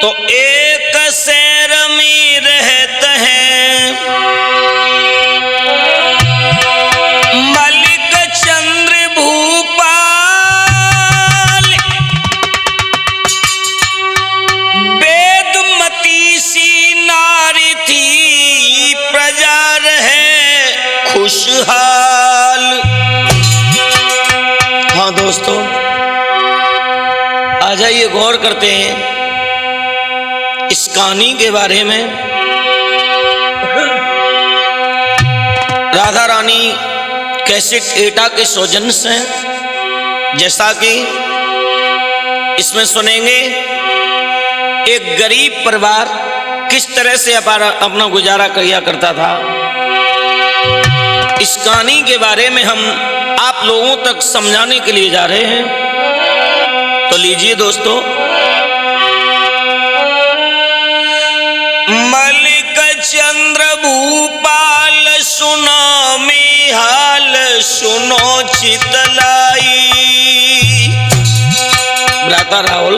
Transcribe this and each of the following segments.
तो एक शहर में रहते हैं मलिक चंद्र भूपाल। वेदमती सी नारी थी, प्रजा रहे खुशहाल। हाँ दोस्तों, आ जाइए गौर करते हैं इस कहानी के बारे में। राधा रानी कैसेट एटा के सौजन्य से, जैसा कि इसमें सुनेंगे एक गरीब परिवार किस तरह से अपना गुजारा किया करता था। इस कहानी के बारे में हम आप लोगों तक समझाने के लिए जा रहे हैं। तो लीजिए दोस्तों, मलिक चंद्र भूपाल सुनो मिहाल, सुनो चितलाई। भ्राता राहुल,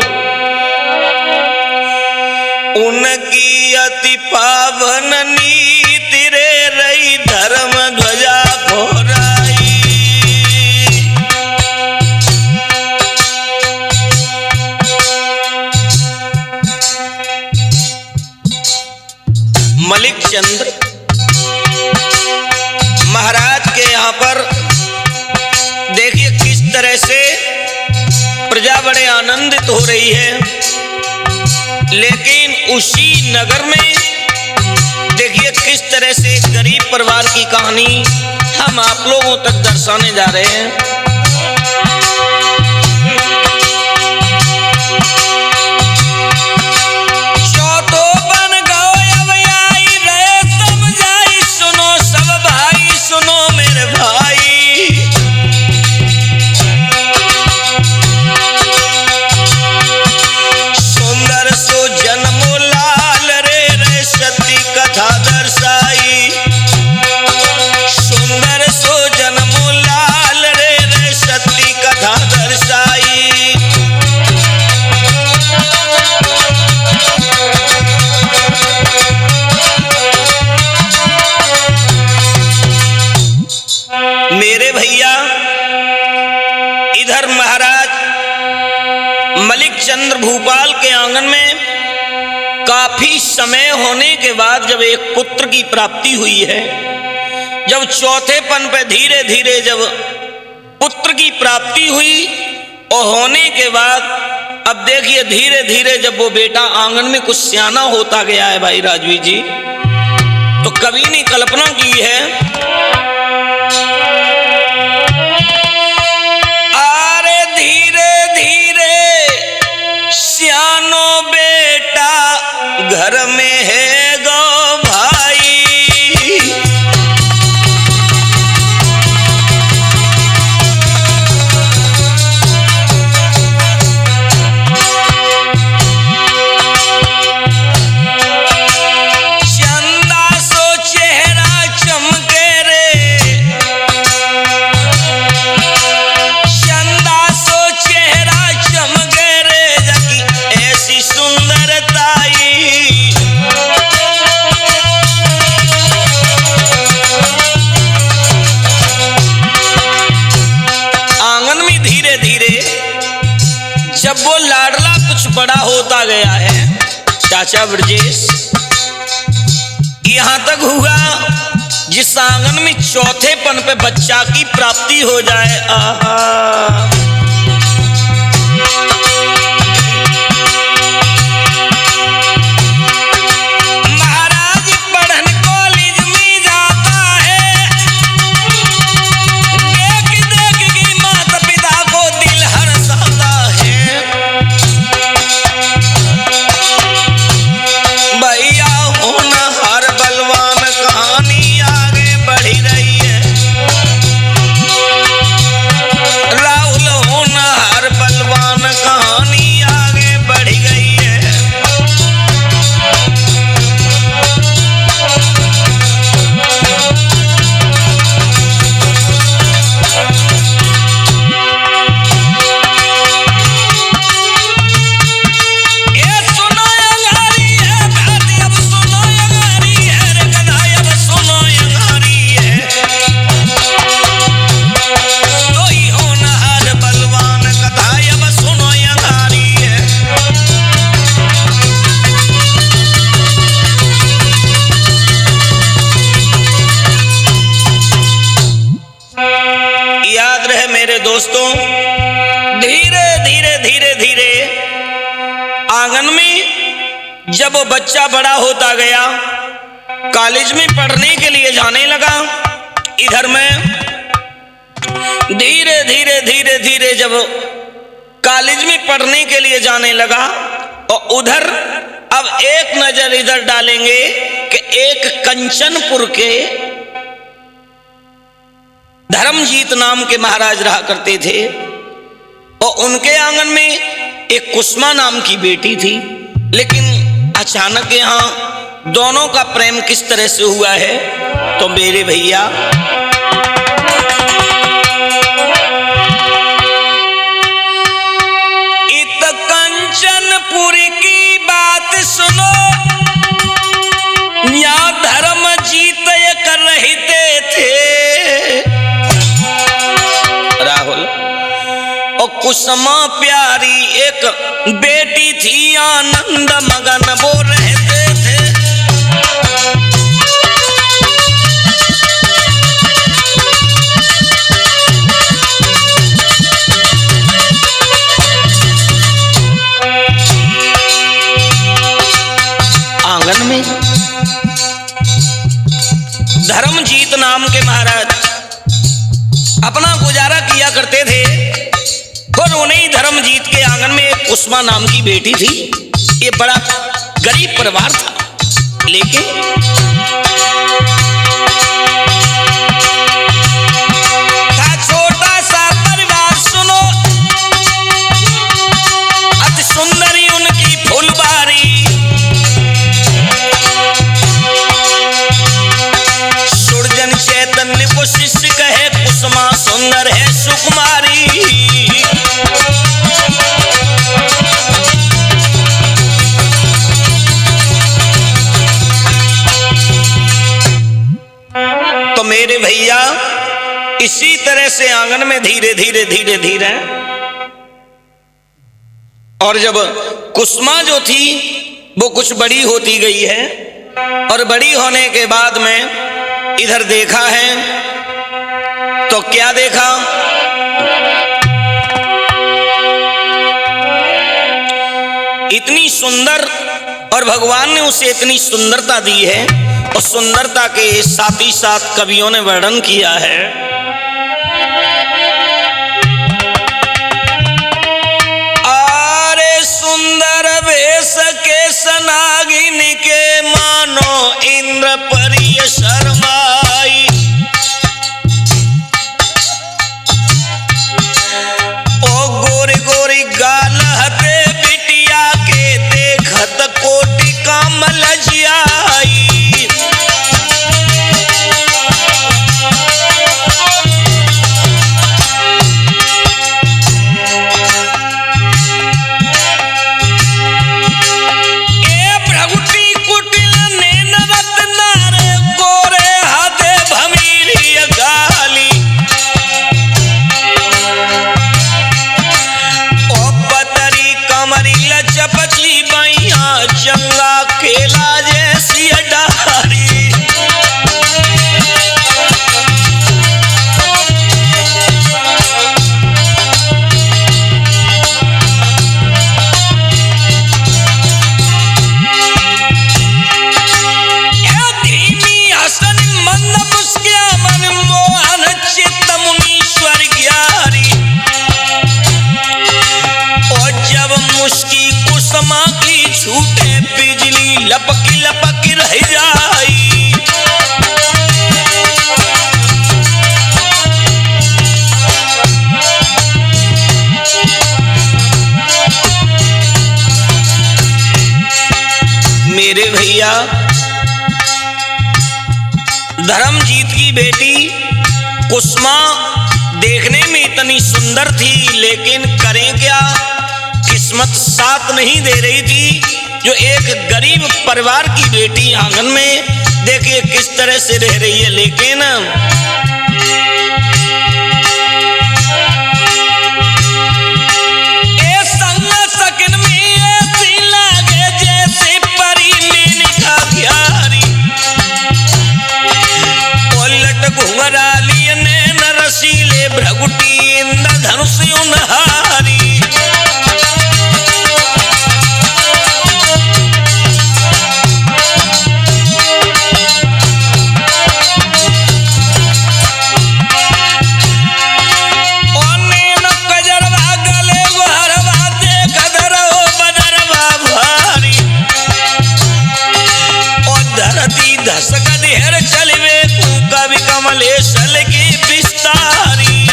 उनकी अति पावन नीति रे रही धर्म ध्वजा फहराई। मलिक चंद्र महाराज के यहाँ पर देखिए किस तरह से प्रजा बड़े आनंदित हो रही है। लेकिन उसी नगर में देखिए किस तरह से गरीब परिवार की कहानी हम आप लोगों तक दर्शाने जा रहे हैं। मेरे भैया, इधर महाराज मलिक चंद्र भूपाल के आंगन में काफी समय होने के बाद जब एक पुत्र की प्राप्ति हुई है, जब चौथेपन पे धीरे धीरे जब पुत्र की प्राप्ति हुई और होने के बाद अब देखिए धीरे धीरे जब वो बेटा आंगन में कुछ सियाना होता गया है भाई राजवी जी, तो कवि ने कल्पना की है, आरे धीरे धीरे सियानो बेटा घर में है गो भाई। चंदा सो चेहरा चमके रे, चंदा सो चेहरा चमके रे, जगी ऐसी सुंदरताई। आंगन में धीरे धीरे जब वो लाडला कुछ बड़ा होता गया है, चाचा ब्रजेश, यहां तक हुआ जिस आंगन में चौथेपन पे बच्चा की प्राप्ति हो जाए। आहा, महाराज पढ़न कॉलेज में जाता है, देख देख के माता पिता को दिल हर्षाता है। भैया होनहार बलवान कहानी आगे बढ़ी रही है। राहुल मेरे दोस्तों, धीरे धीरे धीरे धीरे आंगन में जब वो बच्चा बड़ा होता गया, कॉलेज में पढ़ने के लिए जाने लगा। इधर में धीरे धीरे धीरे धीरे जब कॉलेज में पढ़ने के लिए जाने लगा, और उधर अब एक नजर इधर डालेंगे कि एक कंचनपुर के धर्मजीत नाम के महाराज रहा करते थे, और उनके आंगन में एक कुसुमा नाम की बेटी थी। लेकिन अचानक यहाँ दोनों का प्रेम किस तरह से हुआ है, तो मेरे भैया इत कंचनपुर की बात सुनो, यहाँ धर्मजीत कर रहते थे राहुल, और कुसुमा प्यारी एक बेटी थी, आनंद मगन वो रहते थे। आंगन में धर्मजीत नाम के महाराज अपना गुजारा किया करते थे, और उन्हीं धर्मजीत के आंगन में एक कुसुमा नाम की बेटी थी। ये बड़ा गरीब परिवार था, लेकिन था छोटा सा परिवार। सुनो, अति सुंदरी उनकी फुलबारी, सुरजन चैतन्य को शिष्य कहे, कुसुमा सुंदर है सुकुमारी। तो मेरे भैया इसी तरह से आंगन में धीरे धीरे धीरे धीरे, और जब कुसुमा जो थी वो कुछ बड़ी होती गई है, और बड़ी होने के बाद में इधर देखा है, तो क्या देखा, इतनी सुंदर, और भगवान ने उसे इतनी सुंदरता दी है, और सुंदरता के साथ ही साथ कवियों ने वर्णन किया है। आरे सुंदर वेश के सनागिन के, मानो इंद्र परिय शर्माई, ओ गोरी गोरी गाल हते बिटिया के, देखत कोटि कामल जियाई। चंगा केला जैसी डारी, धीमी हसन मंद मुस्किया, मन मोहन चित्त मुनीश्वर ग्यारी। और जब मुस्की कुसुमा की छूटे, बिजली लपकी लपकी रह जाई। मेरे भैया धर्मजीत की बेटी कुसुमा देखने में इतनी सुंदर थी, लेकिन करें क्या, किस्मत साथ नहीं दे रही थी। जो एक गरीब परिवार की बेटी आंगन में देखिए किस तरह से रह रही है, लेकिन संग सकिन में ऐसी लागे जैसे परी मेनका घ्यारी, उलट घुंघरा लिए नैन रसीले, के भ्रगुटी इंद्रधनुष उनहारी। कमलेशल की विस्तारी।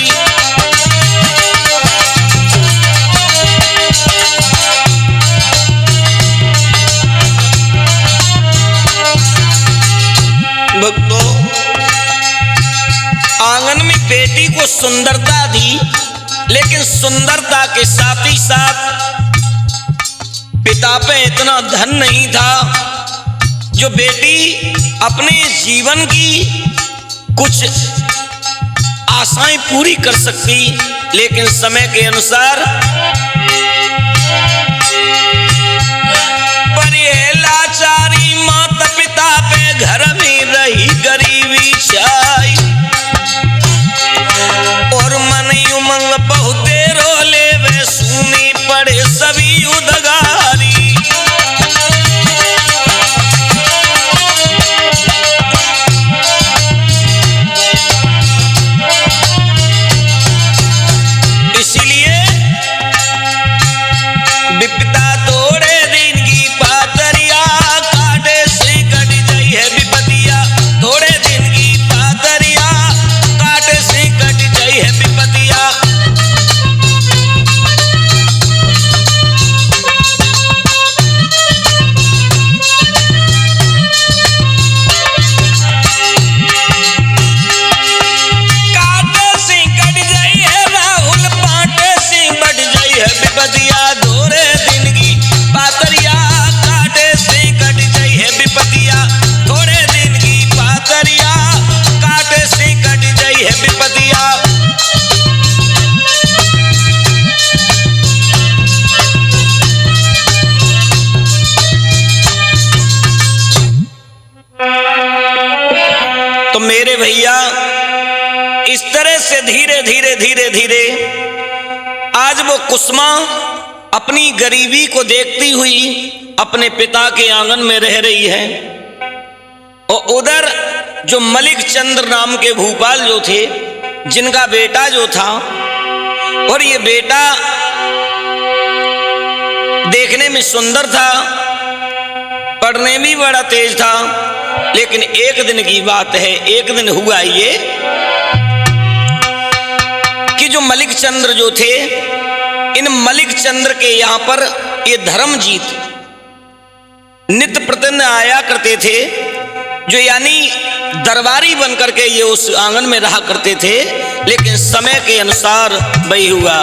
भक्तों, आंगन में बेटी को सुंदरता दी, लेकिन सुंदरता के साथ ही साथ पिता पे इतना धन नहीं था जो बेटी अपने जीवन की कुछ आशाएं पूरी कर सकती। लेकिन समय के अनुसार पर ये लाचारी माता पिता पे घर में रही गरीबी छाई, और मन उमंग बहुत रोले वे सुनी पड़े सभी उदगारी। मेरे भैया, इस तरह से धीरे धीरे धीरे धीरे आज वो कुसुमा अपनी गरीबी को देखती हुई अपने पिता के आंगन में रह रही है। और उधर जो मलिक चंद्र नाम के भूपाल जो थे, जिनका बेटा जो था, और ये बेटा देखने में सुंदर था, पढ़ने में बड़ा तेज था। लेकिन एक दिन की बात है, एक दिन हुआ ये कि जो मलिक चंद्र जो थे, इन मलिक चंद्र के यहां पर ये धर्मजीत नित्य प्रतिदिन आया करते थे, जो यानी दरबारी बन करके ये उस आंगन में रहा करते थे। लेकिन समय के अनुसार वही हुआ।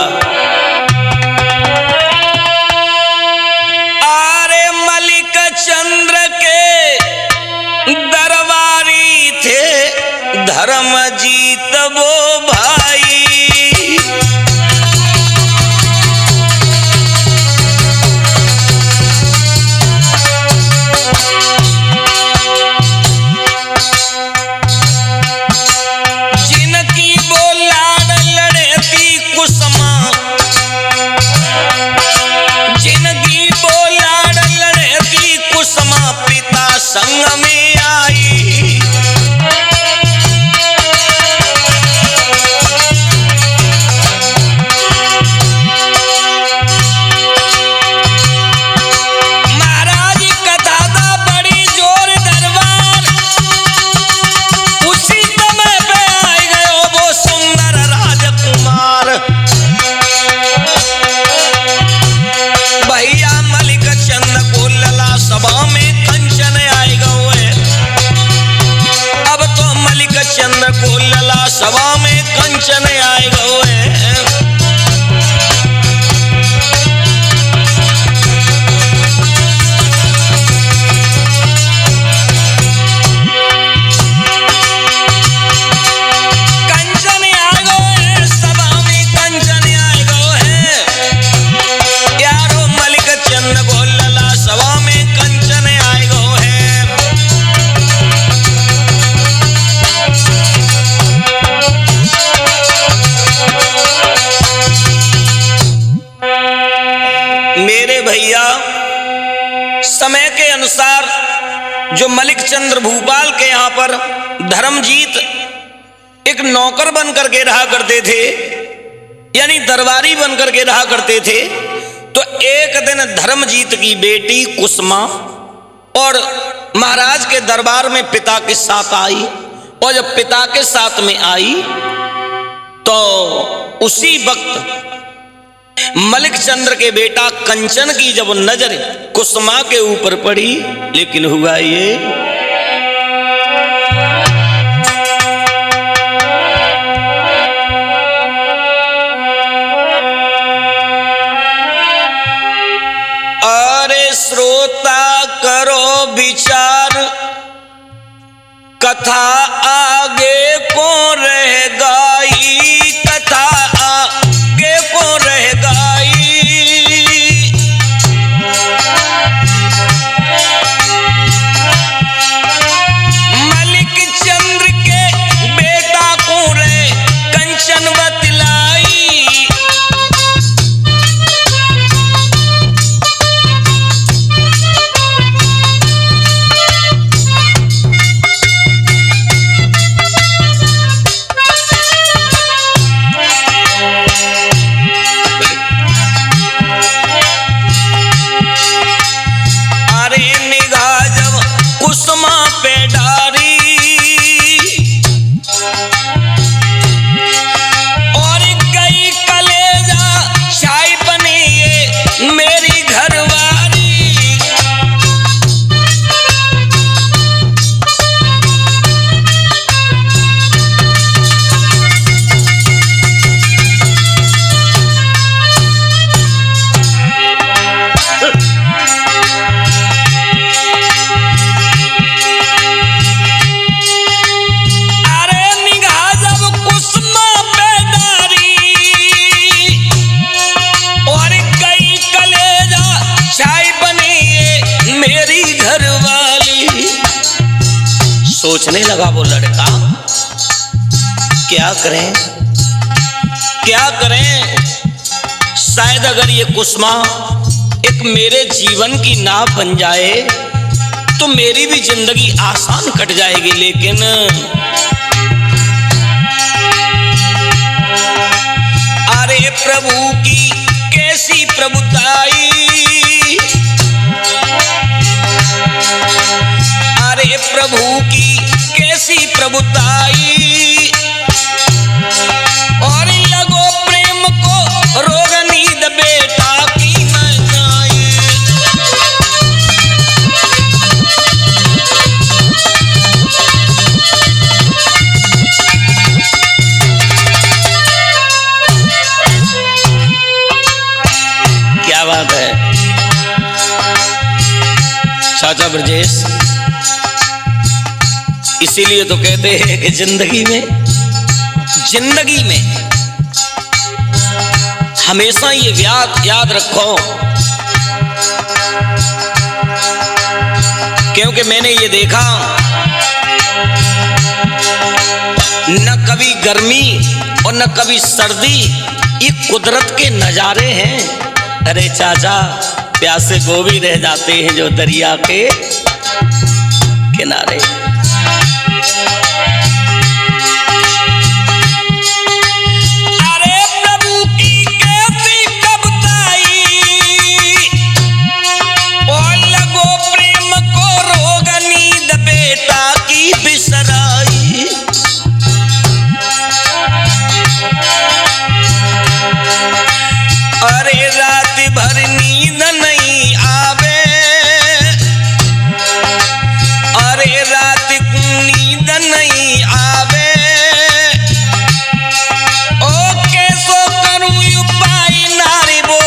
अरे मलिक चंद्र के दरबारी थे धर्मजीत वो भाई। जिनकी वो लाड़ लड़ती कुसुमा, जिनकी वो लाड़ लड़ती कुसुमा पिता संग में आई। महाराज कथा था बड़ी जोर दरबार, उसी समय पे आई गयो वो सुंदर राजकुमार। भैया मलिक चंद्र को लला सभा में कंचन आई गो है। अब तो मलिक चंद्र को लला सभा में कंचन आई गो है। कंचन आई गो है, सभा में कंचन आई गो है। यारो मलिक चंद्र को लला सभा में कंचन आई गो है। जो मलिक चंद्र भूपाल के यहां पर धर्मजीत एक नौकर बन करके रहा करते थे, यानी दरबारी बन करके रहा करते थे। तो एक दिन धर्मजीत की बेटी कुसुमा और महाराज के दरबार में पिता के साथ आई, और जब पिता के साथ में आई तो उसी वक्त मलिक चंद्र के बेटा कंचन की जब नजर कुसुमा के ऊपर पड़ी, लेकिन हुआ ये अरे श्रोता करो विचार, कथा आगे को रह गई, कथा आगे को रह गई। मलिक चंद्र के बेटा को रे कंचन बतलाई, सोचने लगा वो लड़का, क्या करें क्या करें। शायद अगर ये कुसुमा एक मेरे जीवन की नाव बन जाए तो मेरी भी जिंदगी आसान कट जाएगी। लेकिन अरे प्रभु की कैसी प्रभुताई, अरे प्रभु की कैसी प्रभुताई, और लगो प्रेम को रोगनीद बेटा की मनाई। क्या बात है चाचा ब्रजेश, इसीलिए तो कहते हैं कि जिंदगी में हमेशा ये याद रखो, क्योंकि मैंने ये देखा न कभी गर्मी और न कभी सर्दी, ये कुदरत के नजारे हैं। अरे चाचा, प्यासे वो भी रह जाते हैं जो दरिया के किनारे। अरे रात भर नींद नहीं आवे, अरे रात नींद नहीं आवे, ओ कैसो करूं उपाय नारी वो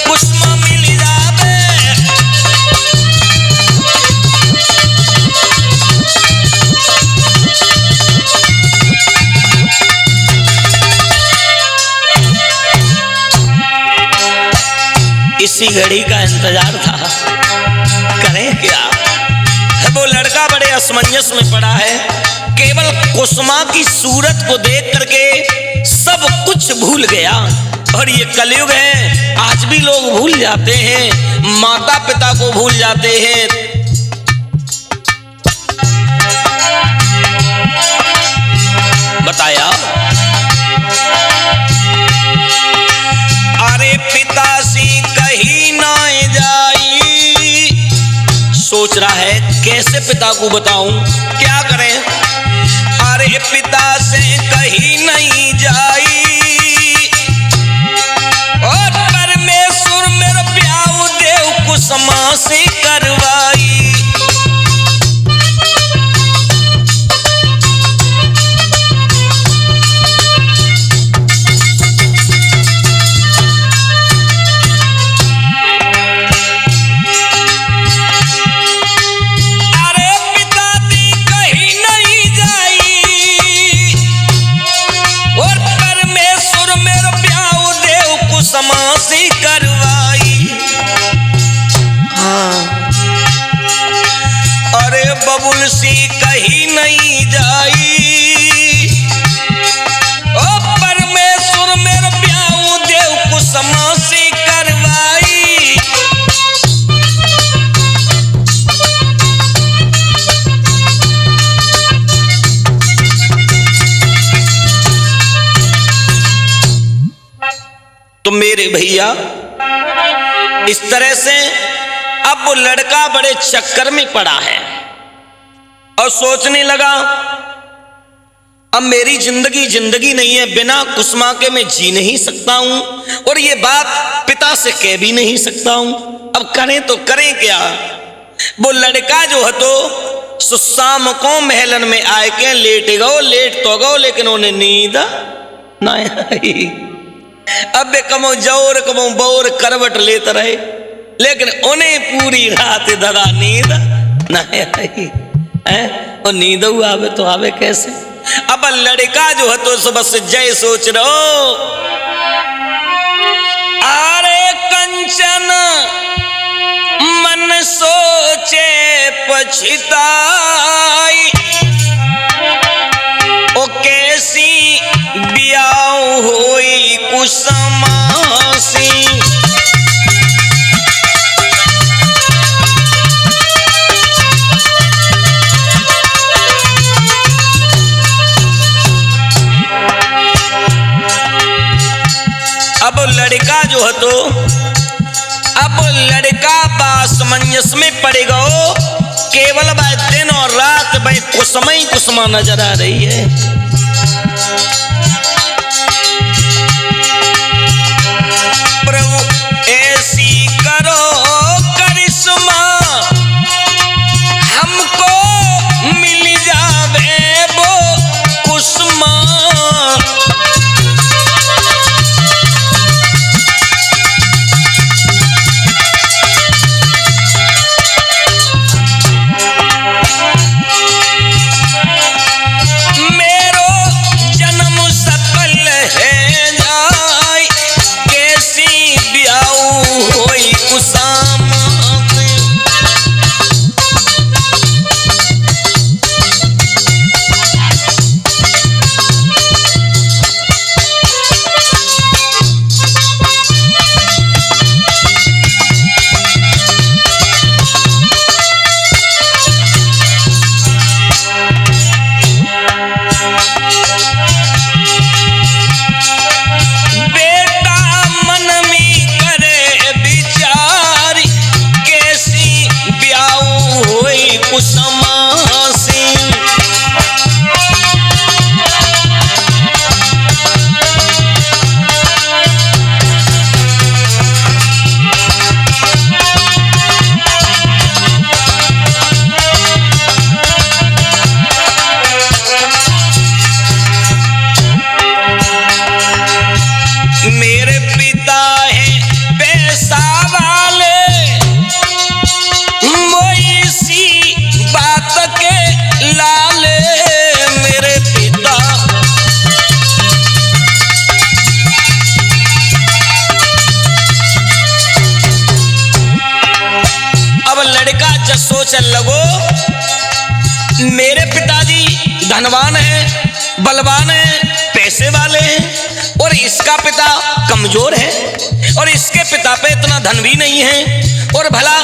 कुसुमा मिल जावे। इसी घड़ी का इंतजार था, करें क्या। वो लड़का बड़े असमंजस में पड़ा है, केवल कुसुमा की सूरत को देख करके सब कुछ भूल गया। और ये कलयुग है, आज भी लोग भूल जाते हैं, माता पिता को भूल जाते हैं, कैसे पिता को बताऊं, क्या करें। अरे पिता से कहीं नहीं जाई और परमेश्वर मेरा ब्याह देव कुसुमा से करवाई। बबुल सी कहीं नहीं जाई ओ परमेश्वर मेरा ब्याह देव कुसुमा से करवाई। तो मेरे भैया इस तरह से अब वो लड़का बड़े चक्कर में पड़ा है और सोचने लगा अब मेरी जिंदगी नहीं है, बिना कुसुमा के मैं जी नहीं सकता हूं और ये बात पिता से कह भी नहीं सकता हूं। अब करें तो करें क्या। वो लड़का जो है तो सुशाम को महलन में आए के लेट तो गो लेकिन उन्हें नींद ना आई। अब कमो जोर कमो बोर करवट लेते रहे लेकिन उन्हें पूरी रात दरा नींद ना आई। और नींद आवे तो आवे कैसे। अब लड़का जो है तो सुबह से जय सोच रहो अरे कंचन मन सोचे पछताई ओ कैसी ब्याह होई कुसुमा सी। अब लड़का जो है तो अब लड़का बासमंजस में पड़ेगा केवल भाई दिन और रात भाई कुसुमा ही कुसुमा नजर आ रही है। प्रभु ऐसी करो करिश्मा हमको मिल जावे वो कुसुमा। चल लगो मेरे पिताजी धनवान है, बलवान है, पैसे वाले हैं और इसका पिता कमजोर है और इसके पिता पे इतना धन भी नहीं है। और भला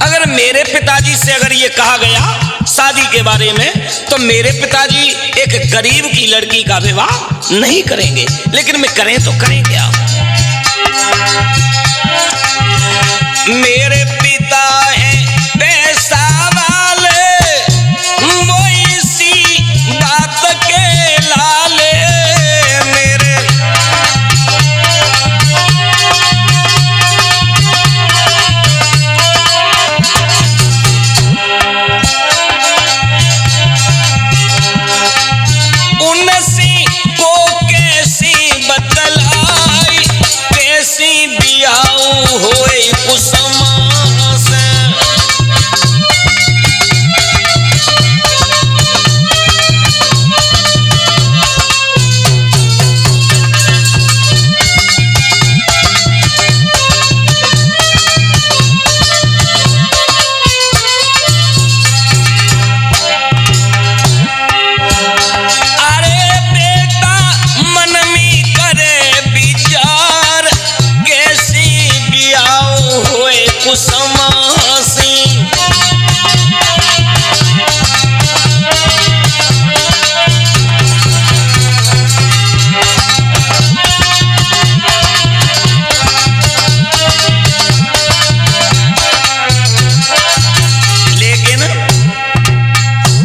अगर मेरे पिताजी से अगर ये कहा गया शादी के बारे में तो मेरे पिताजी एक गरीब की लड़की का विवाह नहीं करेंगे, लेकिन मैं करें तो करें क्या। मेरे पिता हैं पैसा वाले होए कुसुमा से।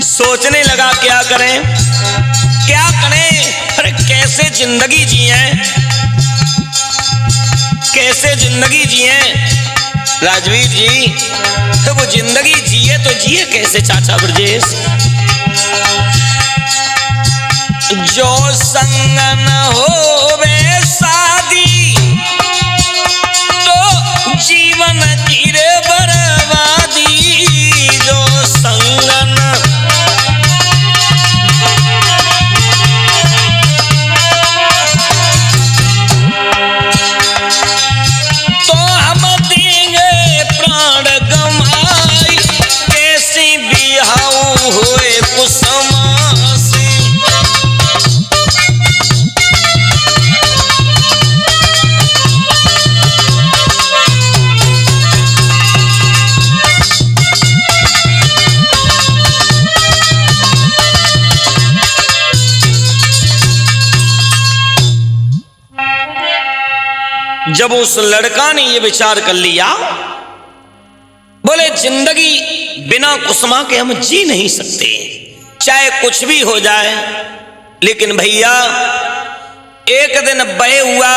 सोचने लगा क्या करें क्या करें, अरे कैसे जिंदगी जिए, कैसे जिंदगी जिए राजवीर जी। तो वो जिंदगी जिए तो जिए कैसे चाचा ब्रजेश। जो संग न होवे शादी तो जीवन की रे बर्बादी। जो संग न तो हम देंगे प्राण गमाई, कैसी बिहाऊ होए कुसुमा से। जब उस लड़का ने ये विचार कर लिया, बोले जिंदगी बिना कुसुमा के हम जी नहीं सकते, चाहे कुछ भी हो जाए। लेकिन भैया एक दिन बहे हुआ,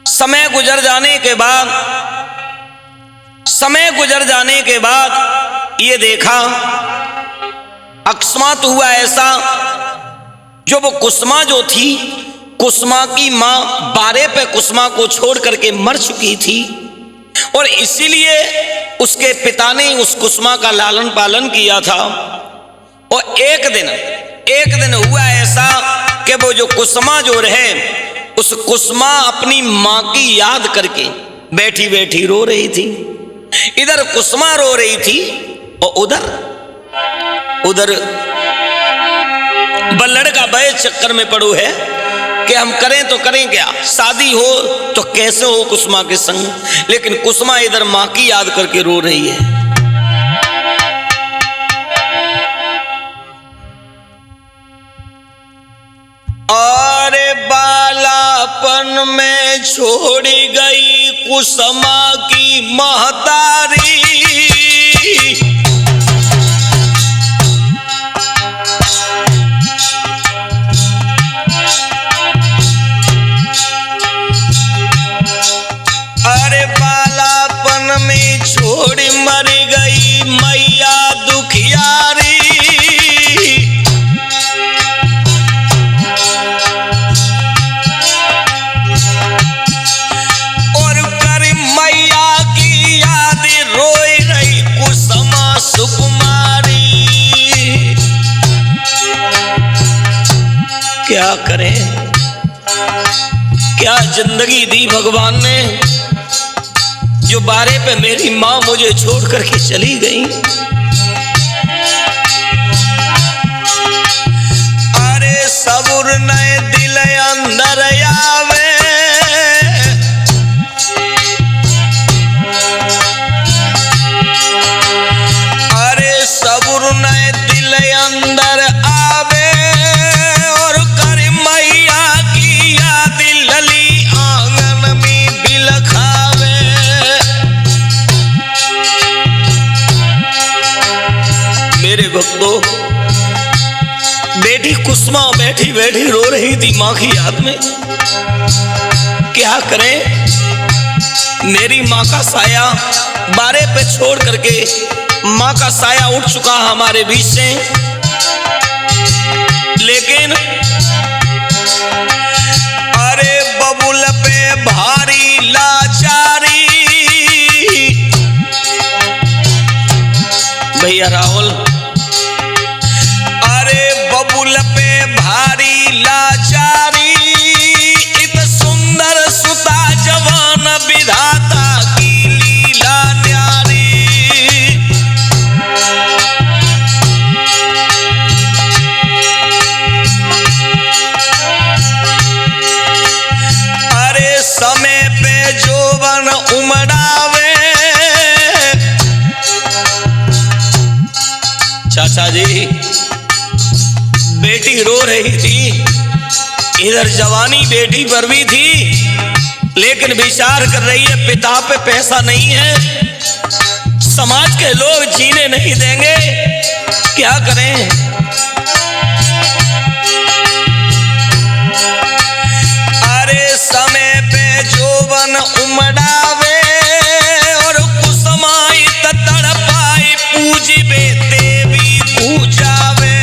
समय गुजर जाने के बाद ये देखा, अकस्मात हुआ ऐसा, जो वो कुसुमा जो थी, कुसुमा की मां बारे पे कुसुमा को छोड़ करके मर चुकी थी, और इसीलिए उसके पिता ने उस कुसुमा का लालन पालन किया था। और एक दिन हुआ ऐसा कि वो जो कुसुमा जो रहे, उस कुसुमा अपनी मां की याद करके बैठी बैठी रो रही थी। इधर कुसुमा रो रही थी और उधर बल्लड़ का बड़े चक्कर में पड़ू है कि हम करें तो करें क्या, शादी हो तो कैसे हो कुसुमा के संग। लेकिन कुसुमा इधर मां की याद करके रो रही है। अरे बालापन में छोड़ी गई कुसुमा की महतारी, में छोड़ मर गई मैया दुखियारी। और कर मैया की याद रोई रही कुसुमा सुकुमारी। क्या करें, क्या जिंदगी दी भगवान ने, जो बारे पे मेरी मां मुझे छोड़ करके चली गई। अरे सब्र नए दिल अंदर आवे, अरे सब्र नए दिल अंदर आवे। और कर मैया की याद लली आंगन में बिलखावे। मेरे भक्तों, बेटी कुसुमा बैठी बैठी रो रही थी मां की याद में। क्या करें, मेरी मां का साया बारे पे छोड़ करके मां का साया उठ चुका हमारे बीच से। लेकिन अरे बेटी रो रही थी, इधर जवानी बेटी पर भी थी, लेकिन विचार कर रही है पिता पे पैसा नहीं है, समाज के लोग जीने नहीं देंगे, क्या करें। अरे समय पे जोबन उमड़ावे और कुसमाई तड़पाई पूजिबे देवी पूजावे।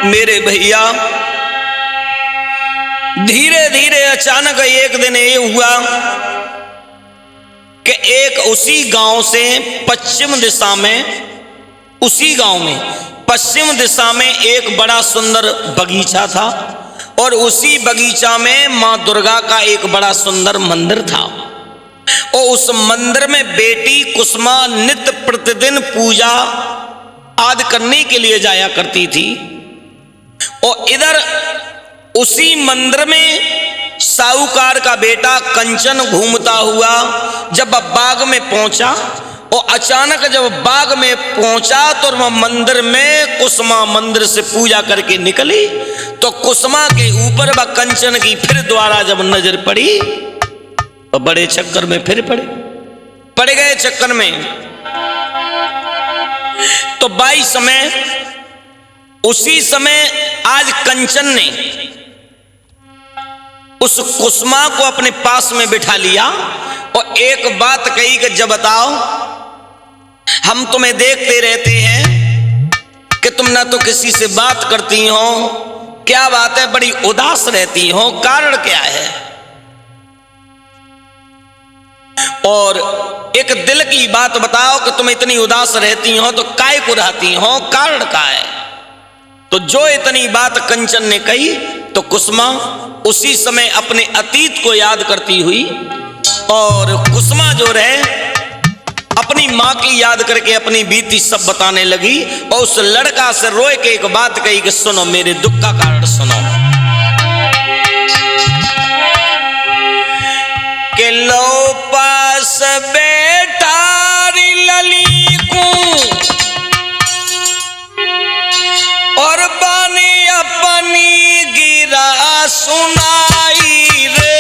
मेरे भैया धीरे धीरे अचानक एक दिन ये हुआ कि एक उसी गांव से पश्चिम दिशा में, उसी गांव में पश्चिम दिशा में एक बड़ा सुंदर बगीचा था और उसी बगीचा में मां दुर्गा का एक बड़ा सुंदर मंदिर था और उस मंदिर में बेटी कुसुमा नित्य प्रतिदिन पूजा आदि करने के लिए जाया करती थी। और इधर उसी मंदिर में साहूकार का बेटा कंचन घूमता हुआ जब बाग में पहुंचा और अचानक जब बाग में पहुंचा तो वह मंदिर में कुसुमा मंदिर से पूजा करके निकली तो कुसुमा के ऊपर वह कंचन की फिर द्वारा जब नजर पड़ी तो बड़े चक्कर में फिर पड़ गए चक्कर में। तो बाई समय उसी समय आज कंचन ने उस कुसुमा को अपने पास में बिठा लिया और एक बात कही कि जब बताओ, हम तुम्हें देखते रहते हैं कि तुम ना तो किसी से बात करती हो, क्या बात है, बड़ी उदास रहती हो, कारण क्या है। और एक दिल की बात बताओ कि तुम इतनी उदास रहती हो तो काय को रहती हो, कारण क्या है। तो जो इतनी बात कंचन ने कही तो कुसुमा उसी समय अपने अतीत को याद करती हुई और कुसुमा जो रहे अपनी मां की याद करके अपनी बीती सब बताने लगी और उस लड़का से रोए के एक बात कही कि सुनो, मेरे दुख का कारण सुनो। के लो पास बैठा लली को और बानी अपनी गिरा सुनाई रे।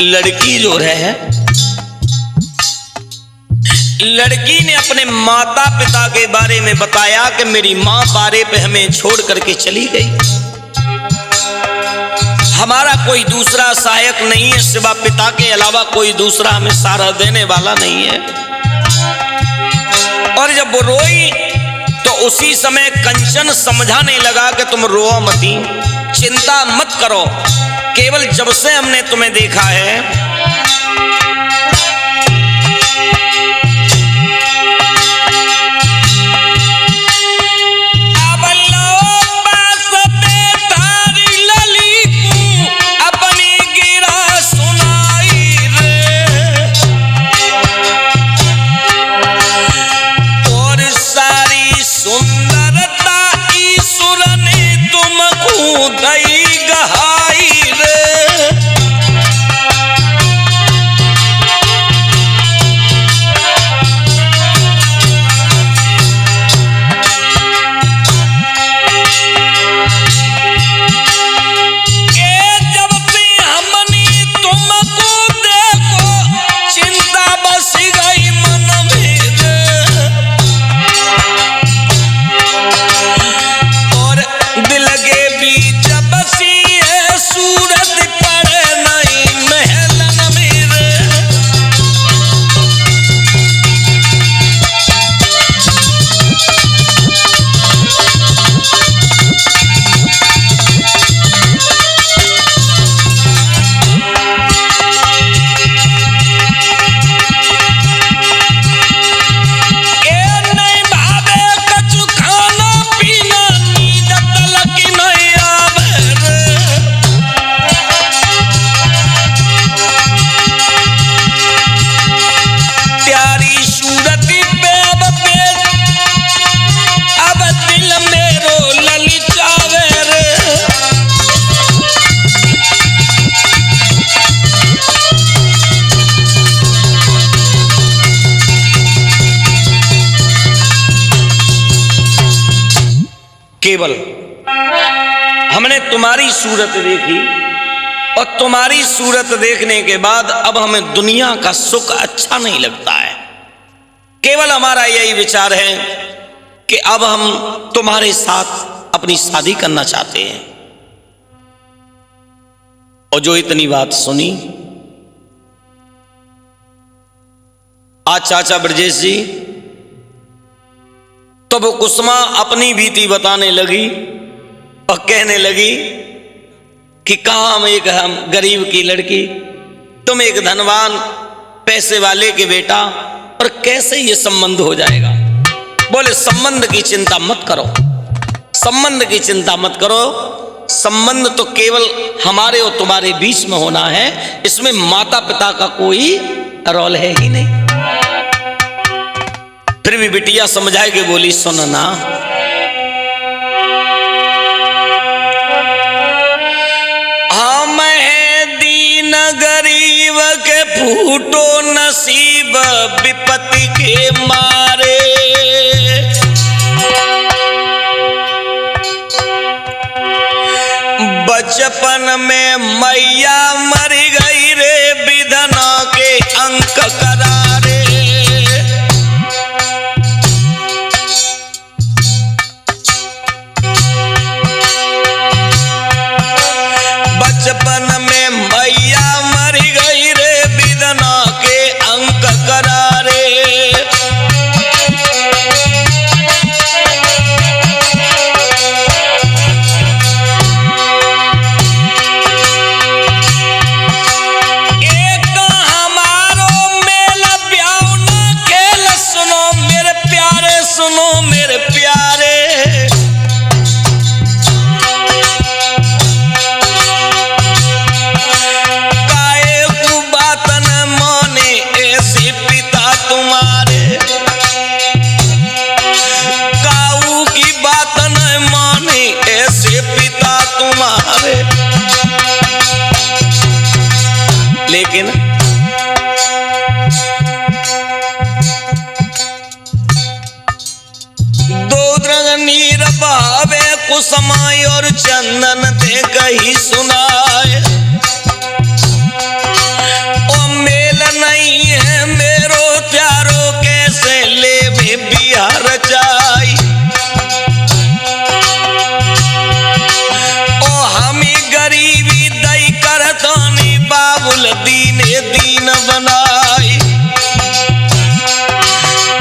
लड़की जो है, लड़की ने अपने माता पिता के बारे में बताया कि मेरी मां बारे पे हमें छोड़ करके चली गई, हमारा कोई दूसरा सहायक नहीं है, सिवा पिता के अलावा कोई दूसरा हमें सहारा देने वाला नहीं है। और जब वो रोई तो उसी समय कंचन समझाने लगा कि तुम रो मती, चिंता मत करो, केवल जब से हमने तुम्हें देखा है केवल हमने तुम्हारी सूरत देखी और तुम्हारी सूरत देखने के बाद अब हमें दुनिया का सुख अच्छा नहीं लगता है। केवल हमारा यही विचार है कि अब हम तुम्हारे साथ अपनी शादी करना चाहते हैं। और जो इतनी बात सुनी, आज चाचा ब्रजेश जी तो वो कुसुमा अपनी बीती बताने लगी और कहने लगी कि कहाँ हम गरीब की लड़की, तुम एक धनवान पैसे वाले के बेटा, और कैसे ये संबंध हो जाएगा। बोले संबंध की चिंता मत करो, संबंध की चिंता मत करो, संबंध तो केवल हमारे और तुम्हारे बीच में होना है, इसमें माता पिता का कोई रोल है ही नहीं। फिर भी बिटिया समझाए के बोली, सुनना हम है दीन गरीब के फूटो नसीब विपत्ति के मारे, बचपन में मैया मर गई रे विधना के अंक करारे। बचपन में मैया मर गई रे विधना के अंक करारे। एक हमारो मेल ब्याह न खेल, सुनो मेरे प्यारे, सुनो मेरे प्यारे। लेकिन दो द्रग नीर बहावे कुसुमाई और चंदन ते कही सुनाए। ओ मेल नहीं है मेरो प्यारो, कैसे ले भी बिहार जाई। ओ हमी गरीबी दई कर दानी बाबुल दीने दीन बनाई।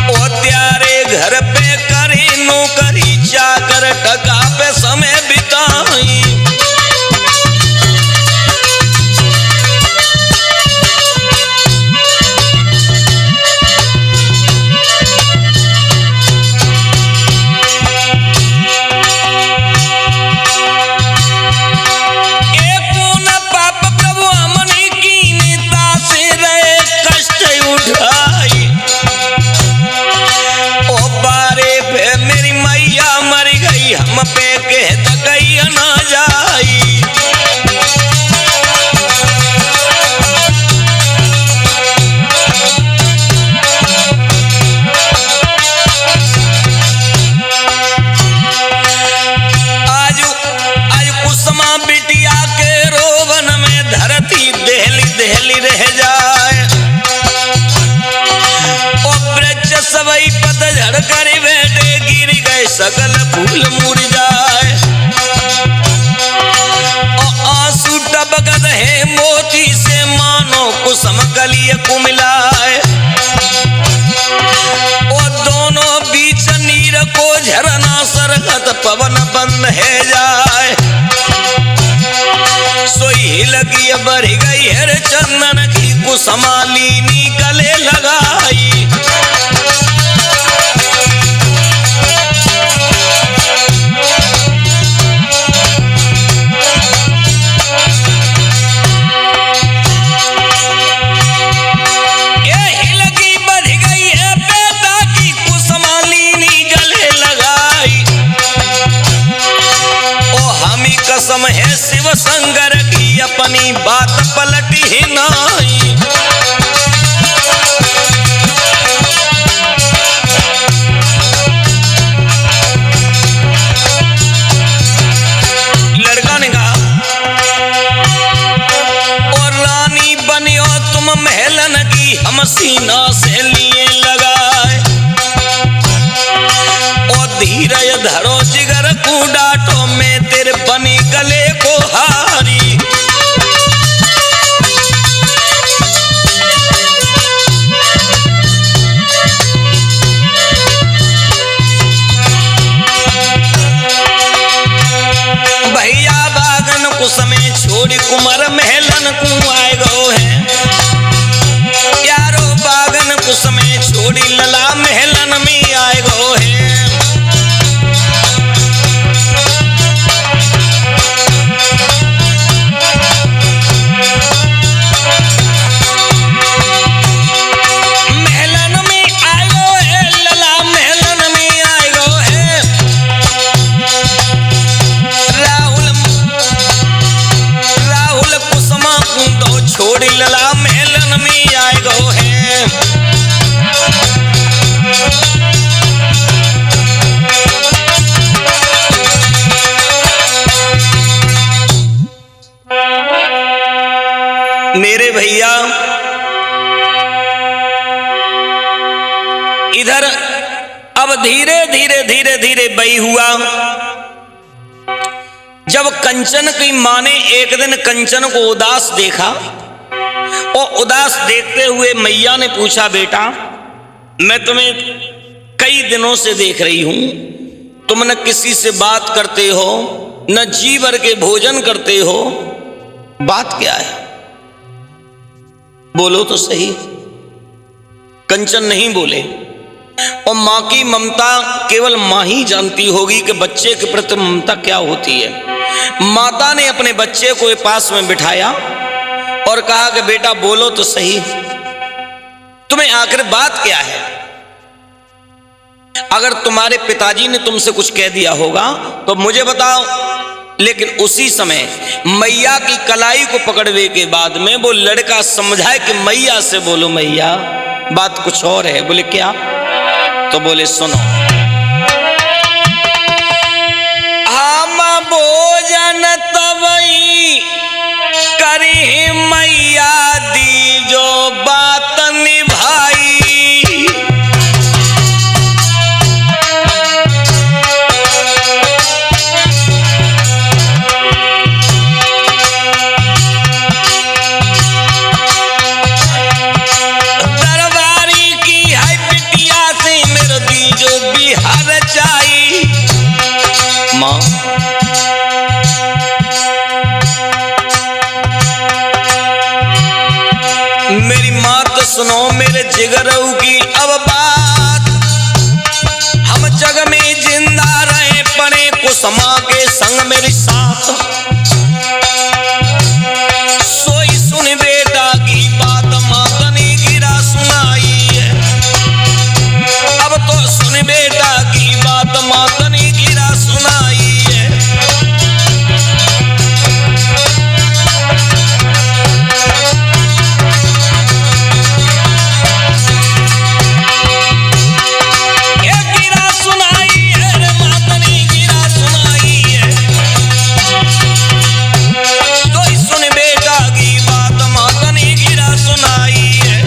ओ त्यारे घर पे करे नौकरी चाकर, टका पे समय बिताई। हम पे कह गई ना जाई। आज कुसुमा बिटिया के रोवन में धरती दहली दहली रह जाए। ओ वृक्ष सबई पतझड़ कर बैठे, गिर गए सकल फूल मुरझाए। आंसू टपकत है मोती से, मानो कुसुम कलिय कुमिलाए। और दोनों बीच नीर को झरना सरगत पवन बंद है जाए। सोई लगी बढ़ गई है चंदन की, कुसुमालिनी गले लगाई। कसम है शिव शंकर की, अपनी बात पलटी ही नहीं। धीर धरो जिगर को डांटो, मैं तेरे बनी गले को हारी। भैया बागन को समय छोड़ी कुमार महलन को आए गो है, यारो बागन को समय छोड़ी लला महलन में आए गो है। महलन में आए गो है, लला महलन में आए गो है। राहुल कुसमा कुंदो छोड़ी लला महलन में आए गो है। मेरे भैया इधर अब धीरे धीरे धीरे धीरे बही हुआ। जब कंचन की मां ने एक दिन कंचन को उदास देखा और उदास देखते हुए मैया ने पूछा, बेटा मैं तुम्हें कई दिनों से देख रही हूं, तुम न किसी से बात करते हो, न जी भर के भोजन करते हो, बात क्या है? बोलो तो सही। कंचन नहीं बोले। और मां की ममता केवल मां ही जानती होगी कि बच्चे के प्रति ममता क्या होती है। माता ने अपने बच्चे को पास में बिठाया और कहा कि बेटा बोलो तो सही, तुम्हें आखिर बात क्या है? अगर तुम्हारे पिताजी ने तुमसे कुछ कह दिया होगा तो मुझे बताओ। लेकिन उसी समय मैया की कलाई को पकड़ने के बाद में वो लड़का समझाए कि मैया से बोलो, मैया बात कुछ और है। बोले क्या? तो बोले सुनो, हम भोजन तवई करी मैया दी जो बात निभाई। मां मेरी मां तो सुनो मेरे जिगरऊ की अब बात। हम जग में जिंदा रहे पड़े कुसमा के संग मेरी साथ। सोई सुन बेटा की बात माता ने गिरा सुनाई है। अब तो सुन बेटा की बात माता ने गिरा सुनाई है। ये गिरा सुनाई है रे माता ने गिरा सुनाई है। तो सुन बेटा की बात माता ने गिरा सुनाई है।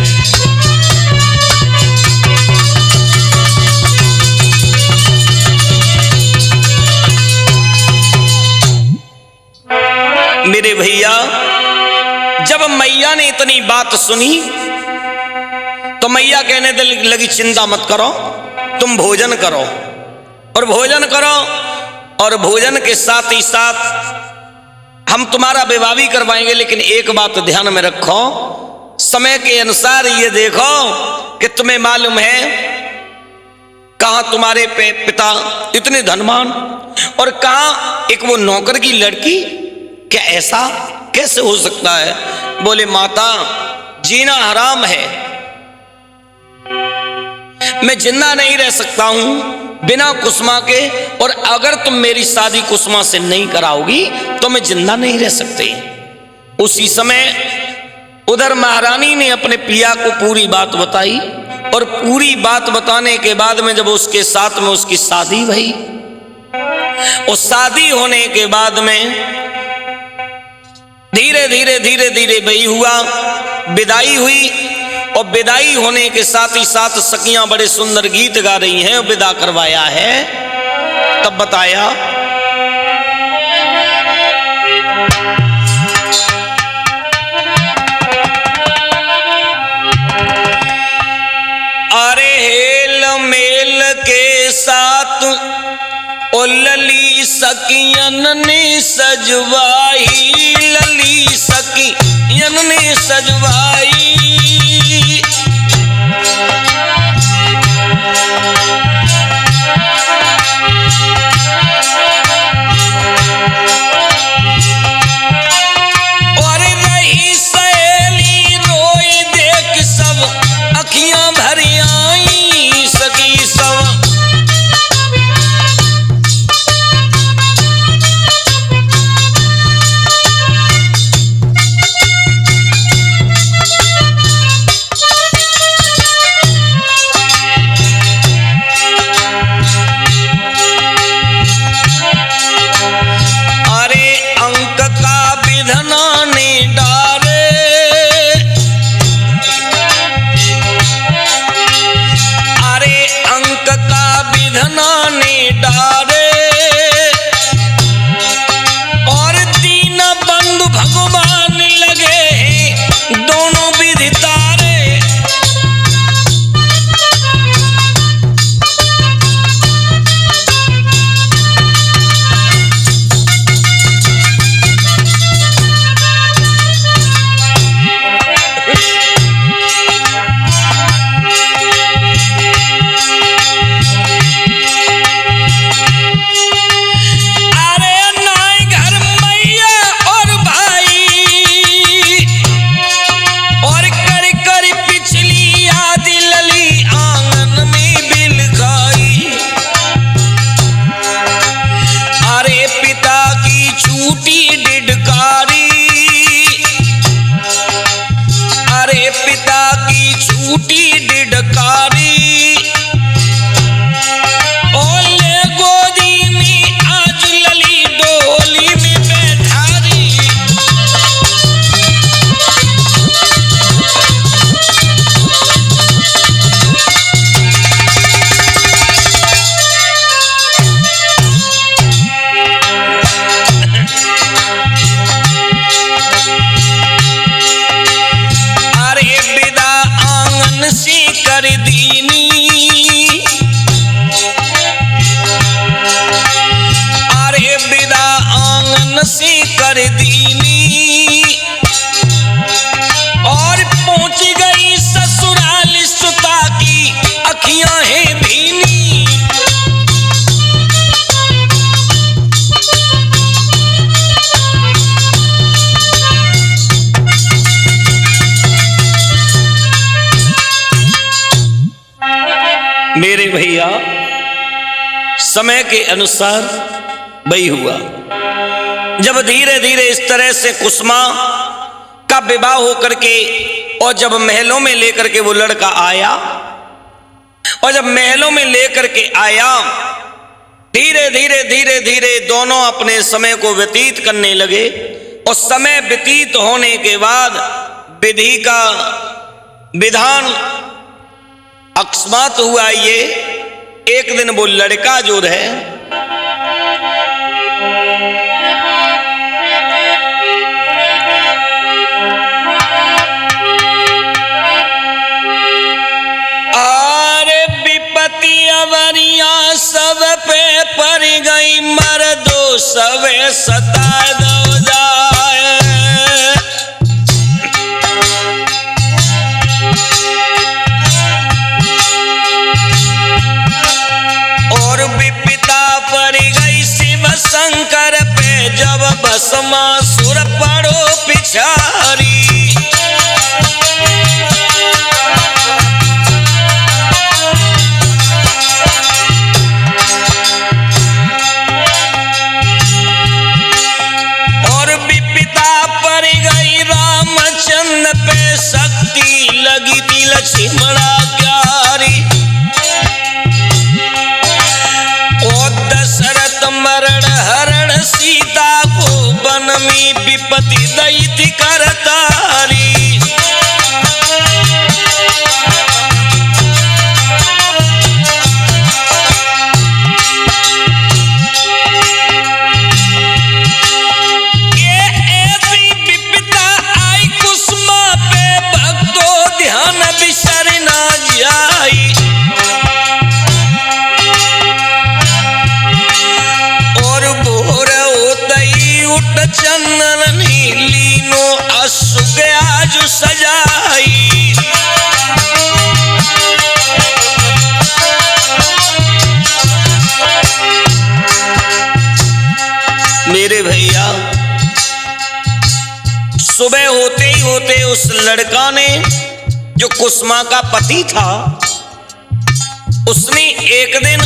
मेरे भैया जब मैया ने इतनी बात सुनी तो मैया कहने लगी, चिंता मत करो, तुम भोजन करो और भोजन करो और भोजन के साथ ही साथ हम तुम्हारा विवाह भी करवाएंगे। लेकिन एक बात ध्यान में रखो, समय के अनुसार ये देखो कि तुम्हें मालूम है कहां तुम्हारे पिता इतने धनवान और कहां एक वो नौकर की लड़की। क्या ऐसा कैसे हो सकता है? बोले माता जीना हराम है, मैं जिंदा नहीं रह सकता हूं बिना कुसुमा के, और अगर तुम मेरी शादी कुसुमा से नहीं कराओगी तो मैं जिंदा नहीं रह सकती। उसी समय उधर महारानी ने अपने पिया को पूरी बात बताई और पूरी बात बताने के बाद में जब उसके साथ में उसकी शादी हुई और शादी होने के बाद में धीरे धीरे धीरे धीरे वही हुआ, विदाई हुई और विदाई होने के साथ ही साथ सखियां बड़े सुंदर गीत गा रही हैं, विदा करवाया है। तब बताया अरे हेल मेल के साथ ओ लली सकियन ने सजवाई, लली सकियन ने सजवाई। और रही सहेली रोई देख सब अखियां भर आई, सखी सब कर दीनी और पहुंच गई ससुराल सुता की अखियां हैं भीनी। मेरे भैया समय के अनुसार वही हुआ। जब धीरे धीरे इस तरह से कुसुमा का विवाह होकर के और जब महलों में लेकर के वो लड़का आया और जब महलों में लेकर के आया, धीरे धीरे धीरे धीरे दोनों अपने समय को व्यतीत करने लगे। और समय व्यतीत होने के बाद विधि का विधान अकस्मात हुआ। ये एक दिन वो लड़का जो है अवरिया सब पे पड़ गई, मर्दो सवे सता दो जाए। और विपदा पड़ गई शिव शंकर पे, जब भस्मासुर पड़ो पिछारी। पे शक्ति लगी थी लक्ष्मणा प्यारी। ओ दशरथ मरण हरण सीता को वन में विपत्ति दई थी करतारी। होते उस लड़का ने, जो कुसुमा का पति था, उसने एक दिन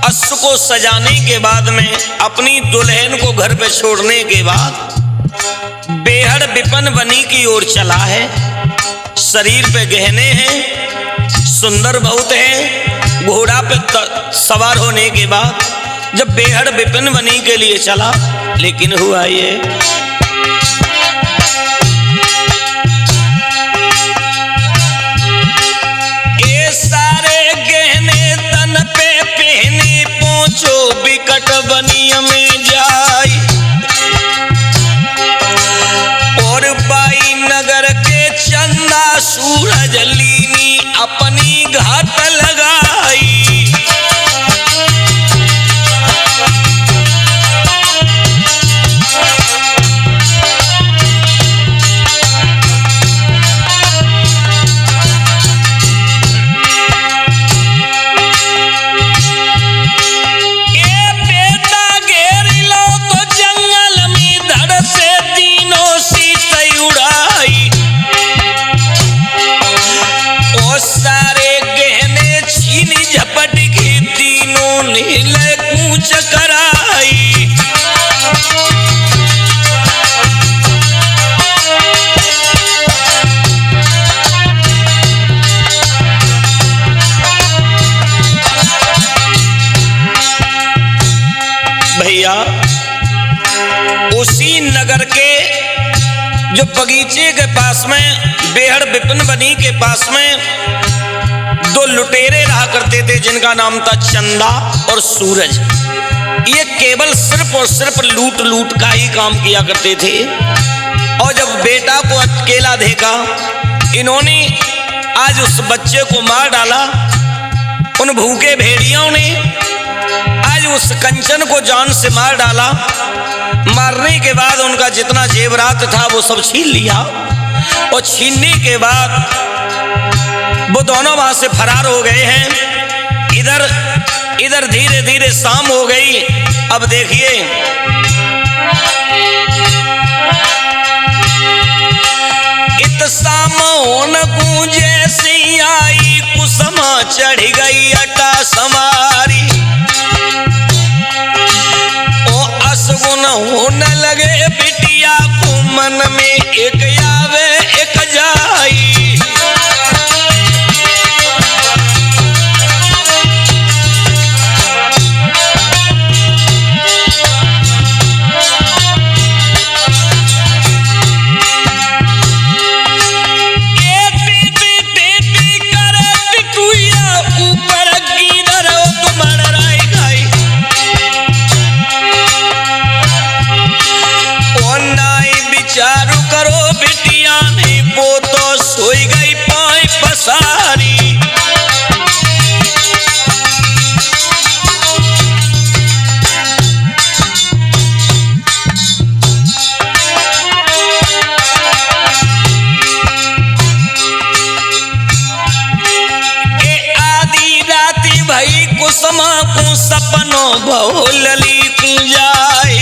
अश्व को सजाने के बाद में अपनी दुल्हन को घर पे छोड़ने के बाद बेहद विपन्न बनी की ओर चला है। शरीर पे गहने हैं, सुंदर बहुत है। घोड़ा पे सवार होने के बाद जब बेहद विपिन बनी के लिए चला, लेकिन हुआ ये सारे गहने तन पे पहने, पहुंचो बिकट बनिया में जाई, और बाई नगर के चंदा सूरज लीनी अपनी घाट लगाई। भैया, उसी नगर के जो बगीचे के पास में बेहद विपिन बनी के पास में दो लुटेरे रहा करते थे, जिनका नाम था चंदा और सूरज। ये केवल सिर्फ और सिर्फ लूट लूट का ही काम किया करते थे। और जब बेटा को अकेला देखा, इन्होंने आज उस बच्चे को मार डाला। उन भूखे भेड़ियों ने आज उस कंचन को जान से मार डाला। मारने के बाद उनका जितना जेवरात था वो सब छीन लिया, और छीनने के बाद वो दोनों वहां से फरार हो गए हैं। इधर धीरे धीरे शाम हो गई। अब देखिए, इत शाम होन गूंजे सी आई, कुसुमा चढ़ गई अटा समारी, ओ असगुन होने लगे बिटिया को मन में, एक आवे एक जाई। कुसुमा को सपनों बहुलली जाए,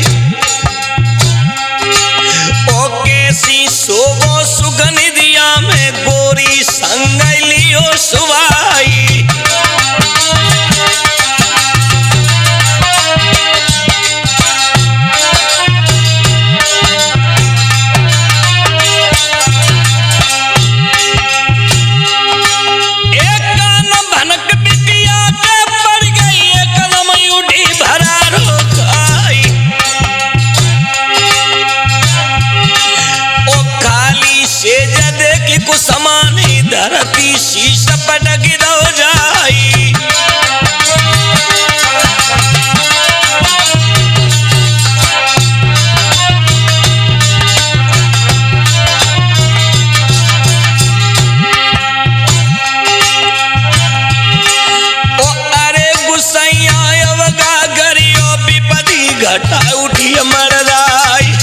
ओ कैसी सोवो सुगनिधिया में गोरी संग लियो सुवाई। कुसुमानी धरती शीश पटक दो जाई। ओ अरे गुसैया अवगा गरियो विपदी घटा उठी मरदाई।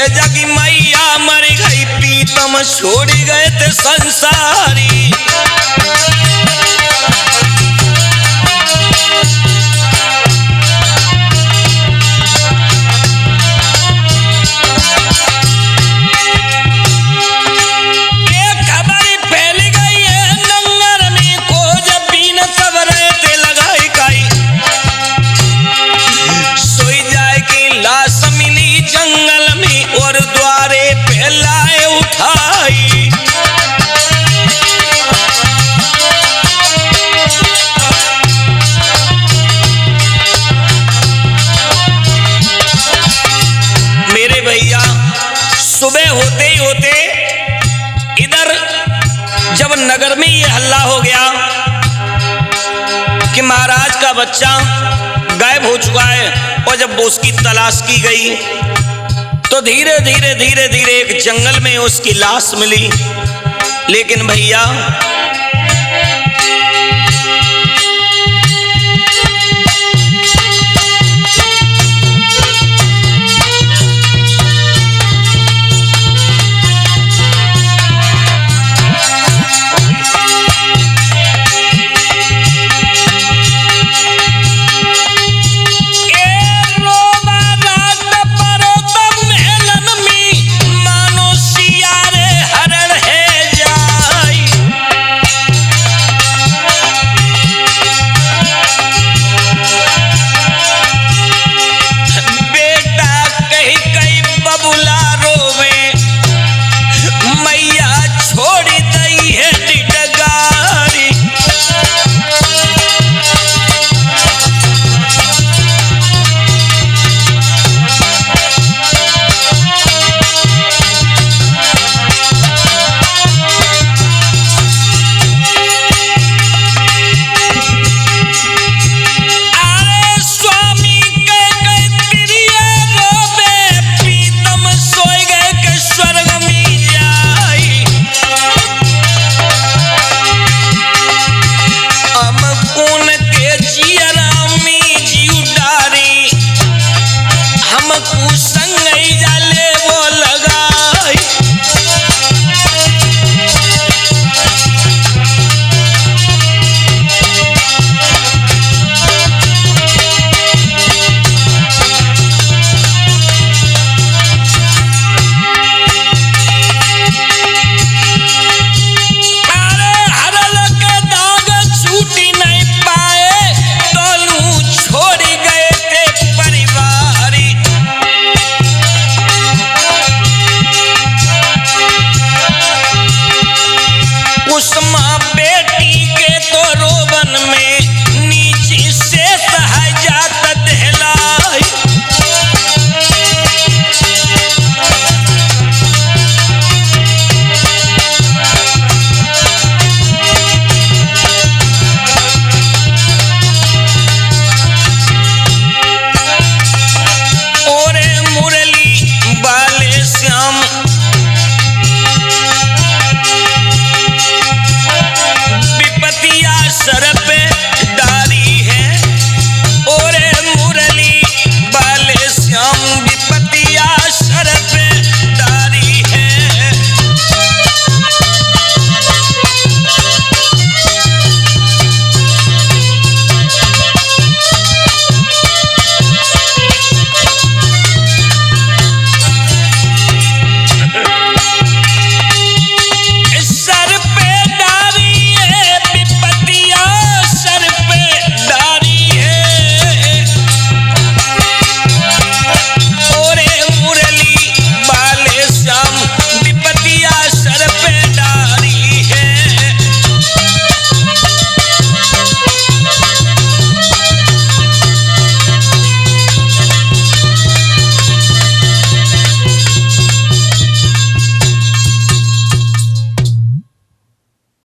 जगी मैया मर गई पीतम छोड़ गए थे संसारी। कि महाराज का बच्चा गायब हो चुका है। और जब उसकी तलाश की गई तो धीरे धीरे धीरे धीरे एक जंगल में उसकी लाश मिली। लेकिन भैया